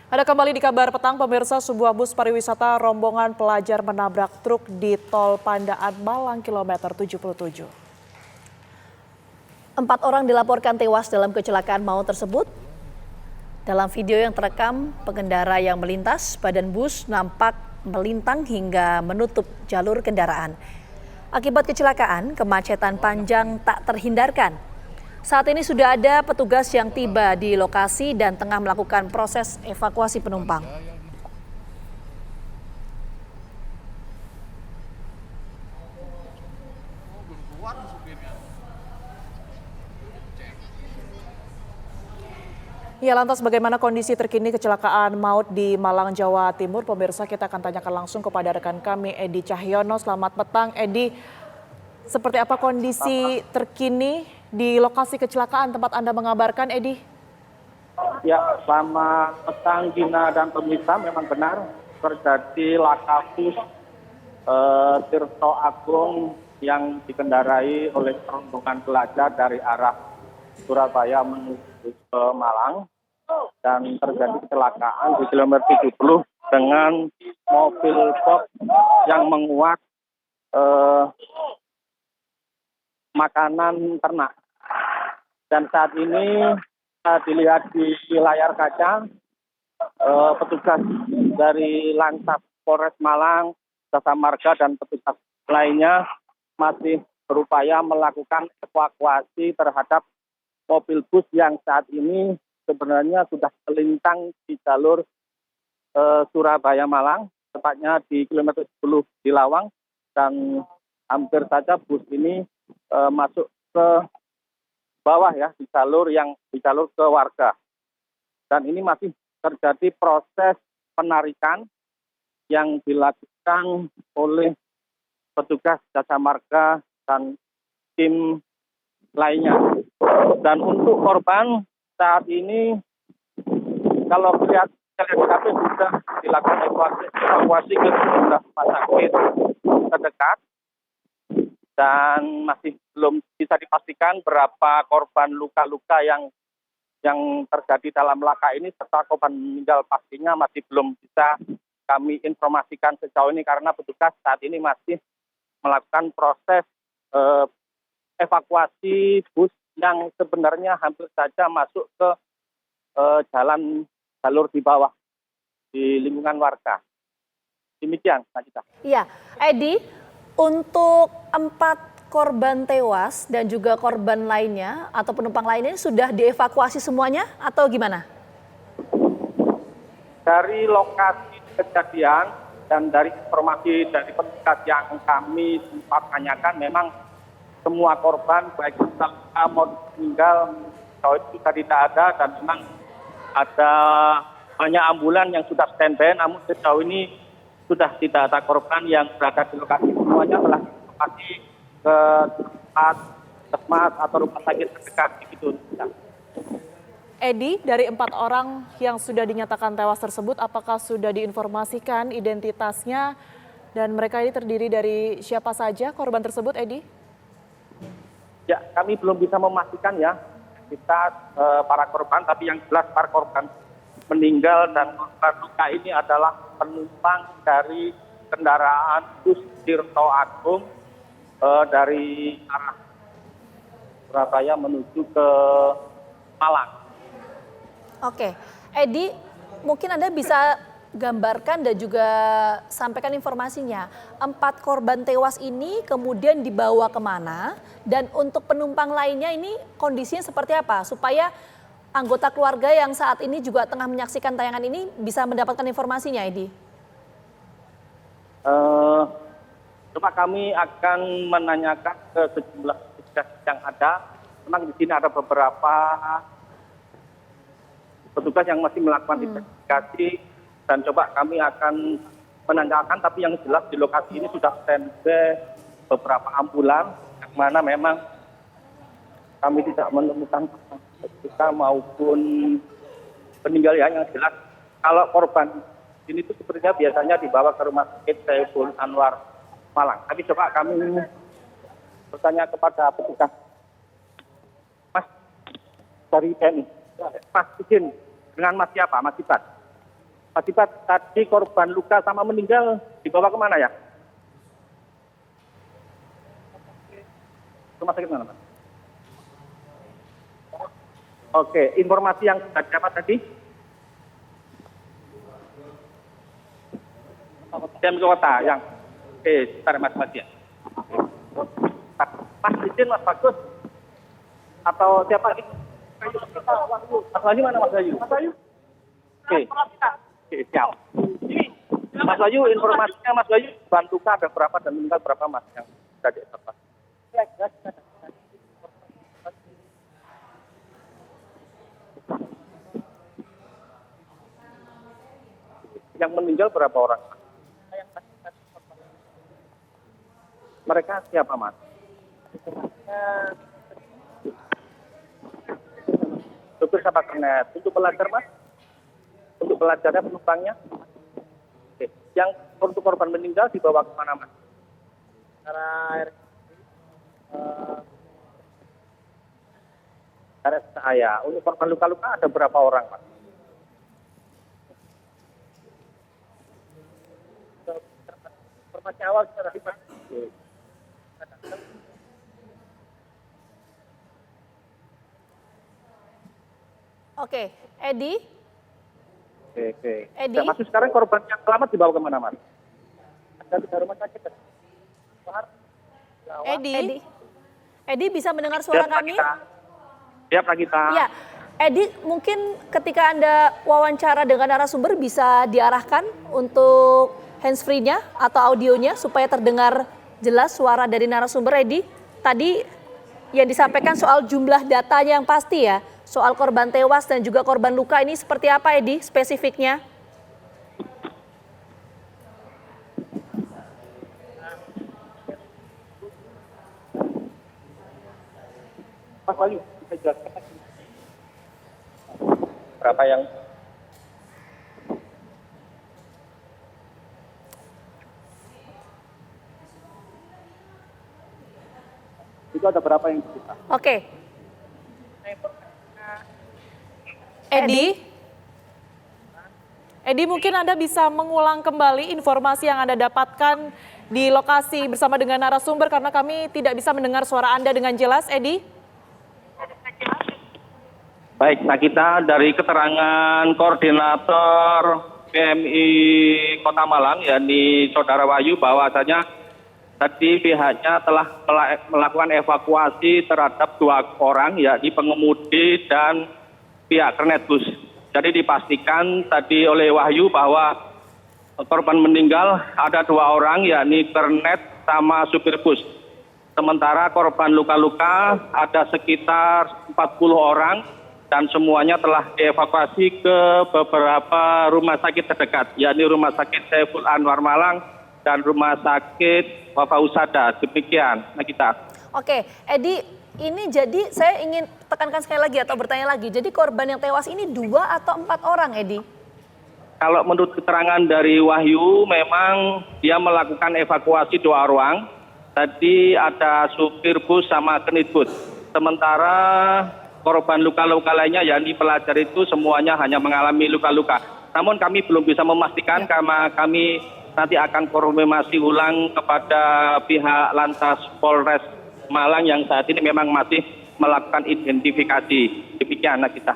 Ada kembali di kabar petang, pemirsa, sebuah bus pariwisata rombongan pelajar menabrak truk di Tol Pandaan Malang kilometer 77. 4 orang dilaporkan tewas dalam kecelakaan maut tersebut. Dalam video yang terekam, pengendara yang melintas, badan bus nampak melintang hingga menutup jalur kendaraan. Akibat kecelakaan, kemacetan panjang tak terhindarkan. Saat ini sudah ada petugas yang tiba di lokasi dan tengah melakukan proses evakuasi penumpang. Ya, lantas bagaimana kondisi terkini kecelakaan maut di Malang, Jawa Timur? Pemirsa, kita akan tanyakan langsung kepada rekan kami Edi Cahyono. Selamat petang, Edi. Seperti apa kondisi terkini di lokasi kecelakaan tempat Anda mengabarkan, Edi? Ya, selamat petang Gina dan pemirsa. Memang benar terjadi laka bus Tirto Agung yang dikendarai oleh rombongan pelajar dari arah Surabaya menuju ke Malang, dan terjadi kecelakaan di kilometer 70 dengan mobil box yang menguak makanan ternak. Dan saat ini dilihat di layar kaca, petugas dari Lantas Polres Malang, Jasa Marga dan petugas lainnya masih berupaya melakukan evakuasi terhadap mobil bus yang saat ini sebenarnya sudah melintang di jalur Surabaya Malang, tepatnya di kilometer 10 di Lawang, dan hampir saja bus ini masuk ke bawah ya, di jalur ke warga. Dan ini masih terjadi proses penarikan yang dilakukan oleh petugas Jasa Marga dan tim lainnya. Dan untuk korban saat ini, kalau lihat TKP sudah dilakukan evakuasi ke sejumlah rumah sakit terdekat, dan masih belum bisa dipastikan berapa korban luka-luka yang terjadi dalam laka ini, serta korban meninggal pastinya masih belum bisa kami informasikan sejauh ini karena petugas saat ini masih melakukan proses evakuasi bus yang sebenarnya hampir saja masuk ke jalur di bawah di lingkungan warga. Demikian, Nagita. Iya, Edi, untuk 4 korban tewas dan juga korban lainnya atau penumpang lainnya sudah dievakuasi semuanya atau gimana? Dari lokasi kejadian dan dari informasi dari petugas yang kami sempat tanyakan, memang semua korban baik luka maupun meninggal itu sudah tidak ada, dan memang ada banyak ambulan yang sudah standby, namun sejauh ini sudah tidak ada korban yang berada di lokasi. Semuanya telah dievakuasi ke tempat puskesmas atau rumah sakit terdekat begitu. Edi, dari 4 orang yang sudah dinyatakan tewas tersebut, apakah sudah diinformasikan identitasnya dan mereka ini terdiri dari siapa saja korban tersebut, Edi? Ya, kami belum bisa memastikan ya kita para korban, tapi yang jelas para korban meninggal dan korban luka ini adalah penumpang dari kendaraan bus Tirto Agung dari arah Surabaya menuju ke Malang. Oke, Edi, mungkin Anda bisa gambarkan dan juga sampaikan informasinya. 4 korban tewas ini kemudian dibawa kemana, dan untuk penumpang lainnya ini kondisinya seperti apa supaya anggota keluarga yang saat ini juga tengah menyaksikan tayangan ini bisa mendapatkan informasinya, Edi? Coba kami akan menanyakan ke sejumlah petugas yang ada. Memang di sini ada beberapa petugas yang masih melakukan investigasi, dan coba kami akan menanyakan, tapi yang jelas di lokasi ini sudah standby beberapa ambulan, yang mana memang kami tidak menemukan kita maupun peninggal yang jelas. Kalau korban ini itu sebenarnya biasanya dibawa ke rumah sakit Saiful Anwar Malang. Tapi coba kami bertanya kepada petugas. Mas dari TNI, Mas izin dengan Mas siapa? Mas Ibat? Akibat tadi korban luka sama meninggal dibawa kemana ya? Rumah sakit mana, Pak? Oke, informasi yang sudah dapat tadi? Dem kota yang sebentar Mas ya. Mas izin Mas Bagus atau siapa lagi? Mas Wahyu mana Mas Wahyu? Mas Wahyu. Oke, siap. Mas Wahyu, informasinya Mas Wahyu bantuka ada berapa dan meninggal berapa Mas yang sudah dievakuasi? Yang meninggal berapa orang? Mereka siapa Mas? Supir sama kernet. Untuk pelajar Mas? Untuk pelajarnya penumpangnya? Oke. Yang untuk korban meninggal dibawa ke mana Mas? RSCA. Untuk korban luka-luka ada berapa orang Mas? Informasi awal sudah Mas. Oke, Edi. Oke. Edi? Nah, Mas, sekarang korban yang selamat dibawa kemana Mas? Ada di rumah sakit. Edi. Edi bisa mendengar suara kami? Siap kita. Ya, Edi, mungkin ketika Anda wawancara dengan narasumber bisa diarahkan untuk handsfree-nya atau audionya supaya terdengar jelas suara dari narasumber. Edi, tadi yang disampaikan soal jumlah datanya yang pasti ya, soal korban tewas dan juga korban luka ini seperti apa Edi spesifiknya? Mas Wahyu, bisa jelaskan berapa yang itu ada berapa yang kita? Oke. Edi, mungkin Anda bisa mengulang kembali informasi yang Anda dapatkan di lokasi bersama dengan narasumber karena kami tidak bisa mendengar suara Anda dengan jelas, Edi. Baik, nah kita dari keterangan koordinator PMI Kota Malang, yakni Saudara Wahyu, bahwasanya tadi pihaknya telah melakukan evakuasi terhadap 2 orang, yakni pengemudi dan pihak kernet bus. Jadi dipastikan tadi oleh Wahyu bahwa korban meninggal ada 2 orang, yakni kernet sama supir bus. Sementara korban luka-luka ada sekitar 40 orang dan semuanya telah dievakuasi ke beberapa rumah sakit terdekat, yakni Rumah Sakit Saiful Anwar Malang dan Rumah Sakit Wafa Usada. Demikian, Nagita. Oke, Edi, ini jadi saya ingin tekankan sekali lagi atau bertanya lagi. Jadi korban yang tewas ini 2 atau 4 orang, Edi? Kalau menurut keterangan dari Wahyu, memang dia melakukan evakuasi 2 orang. Tadi ada supir bus sama kernet bus. Sementara korban luka-luka lainnya, yakni pelajar itu semuanya hanya mengalami luka-luka. Namun kami belum bisa memastikan karena kami nanti akan konfirmasi ulang kepada pihak Lantas Polres Malang yang saat ini memang masih melakukan identifikasi. Demikian kita.